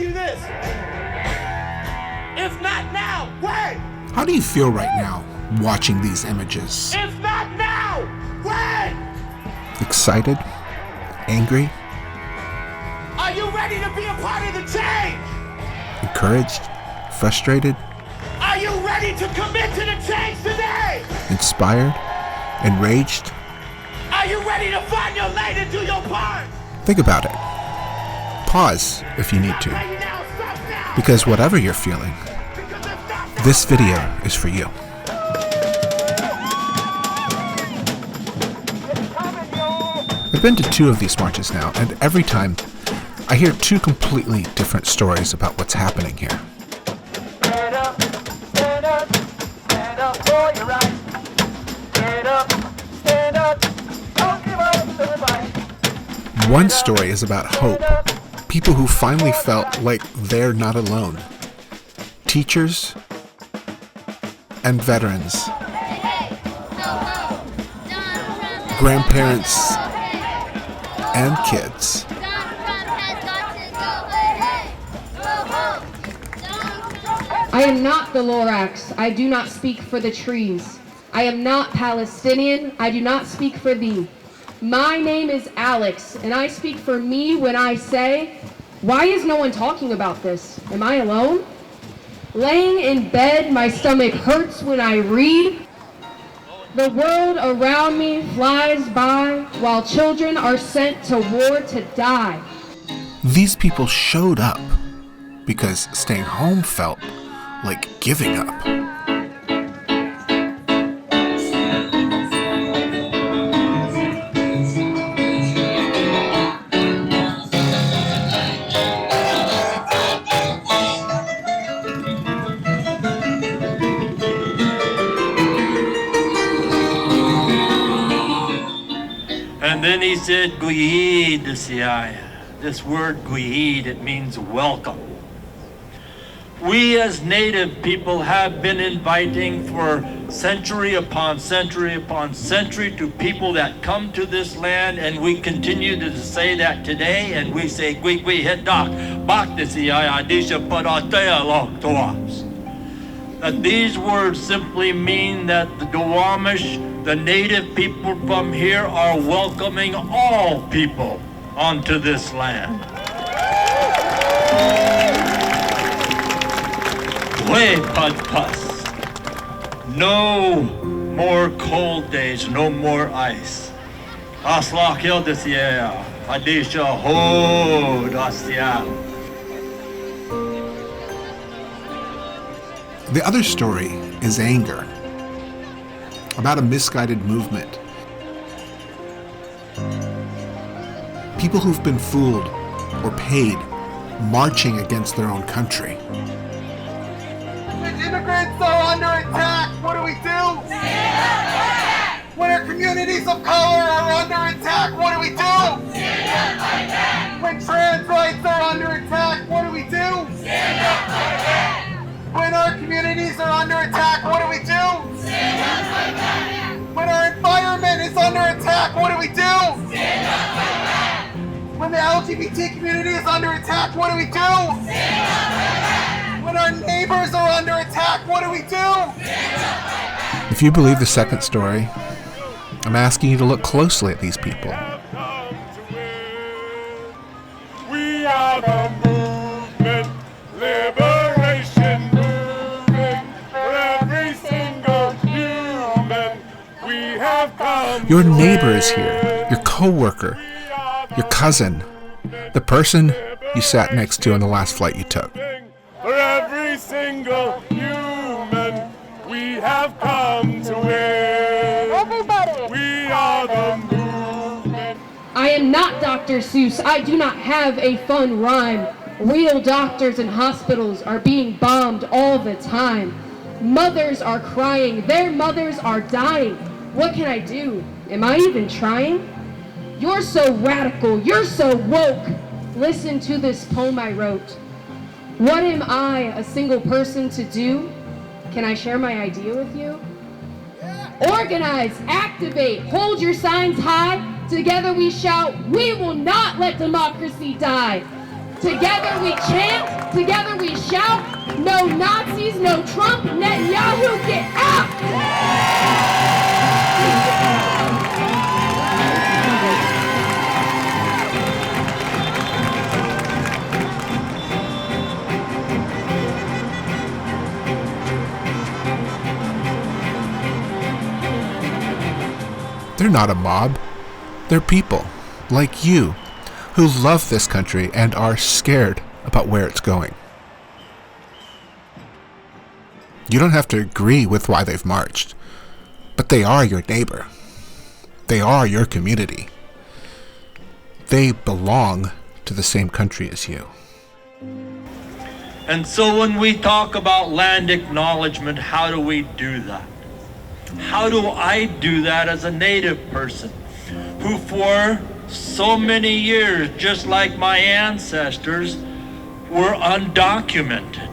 you this. If not now, when? How do you feel right now watching these images? If not now, when? Excited? Angry? Are you ready to be a part of the change? Encouraged? Frustrated? Are you ready to commit to the change today? Inspired? Enraged? Are you ready to find your lane and do your part? Think about it. Pause if you need to. Because whatever you're feeling, this video is for you. I've been to 2 of these marches now, and every time I hear 2 completely different stories about what's happening here. Stand up for your rights. Stand up, don't give up the fight. One story is about hope. People who finally felt like they're not alone. Teachers and veterans. Grandparents and kids. I am not the Lorax. I do not speak for the trees. I am not Palestinian. I do not speak for thee. My name is Alex, and I speak for me when I say, why is no one talking about this? Am I alone? Laying in bed, my stomach hurts when I read. The world around me flies by while children are sent to war to die. These people showed up because staying home felt like giving up. And then he said, Guihid Siaya. This word Guihid, it means welcome. We as Native people have been inviting for century upon century upon century to people that come to this land, and we continue to say that today, and we say, that these words simply mean that the Duwamish, the Native people from here, are welcoming all people onto this land. No more cold days, no more ice. The other story is anger, about a misguided movement. People who've been fooled or paid, marching against their own country. When immigrants are under attack, what do we do? Stand up for that! When our communities of color are under attack, what do we do? Stand up like that! When trans rights are under attack, what do we do? Stand up like that! When our communities are under attack, what do we do? Stand up like that! When our environment is under attack, what do we do? Stand up like that! When the LGBT community is under attack, what do we do? Stand up like that! When our neighbors are under attack, what do we do? Stand up like that! If you believe the second story, I'm asking you to look closely at these people. We are the movement, liberation movement, for every single human. We have come. Your neighbor is here, your co-worker, your cousin, the person you sat next to on the last flight you took. For every single human, we have come to win. Everybody! We are the movement. I am not Dr. Seuss. I do not have a fun rhyme. Real doctors and hospitals are being bombed all the time. Mothers are crying. Their mothers are dying. What can I do? Am I even trying? You're so radical. You're so woke. Listen to this poem I wrote. What am I, a single person, to do? Can I share my idea with you? Organize, activate, hold your signs high. Together we shout, we will not let democracy die. Together we chant, together we shout, no Nazis, no Trump, Netanyahu, get out! They're not a mob. They're people, like you, who love this country and are scared about where it's going. You don't have to agree with why they've marched, but they are your neighbor. They are your community. They belong to the same country as you. And so when we talk about land acknowledgement, how do we do that? How do I do that as a Native person who for so many years, just like my ancestors, were undocumented?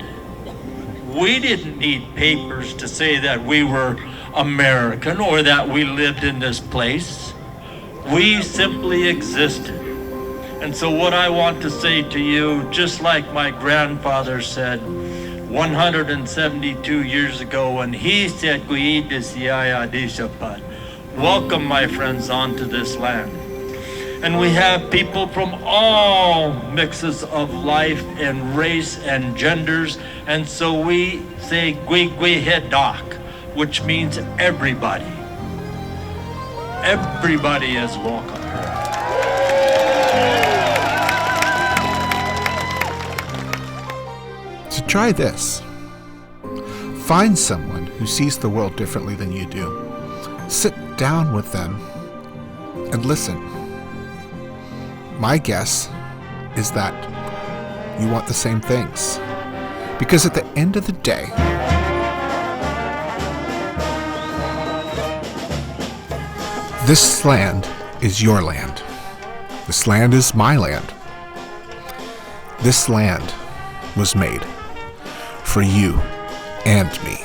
We didn't need papers to say that we were American or that we lived in this place. We simply existed. And so what I want to say to you, just like my grandfather said 172 years ago when he said, welcome my friends onto this land. And we have people from all mixes of life and race and genders. And so we say Gwi-Gwi-Hedak, which means everybody. Everybody is welcome. So try this. Find someone who sees the world differently than you do. Sit down with them and listen. My guess is that you want the same things. Because at the end of the day, this land is your land. This land is my land. This land was made for you and me.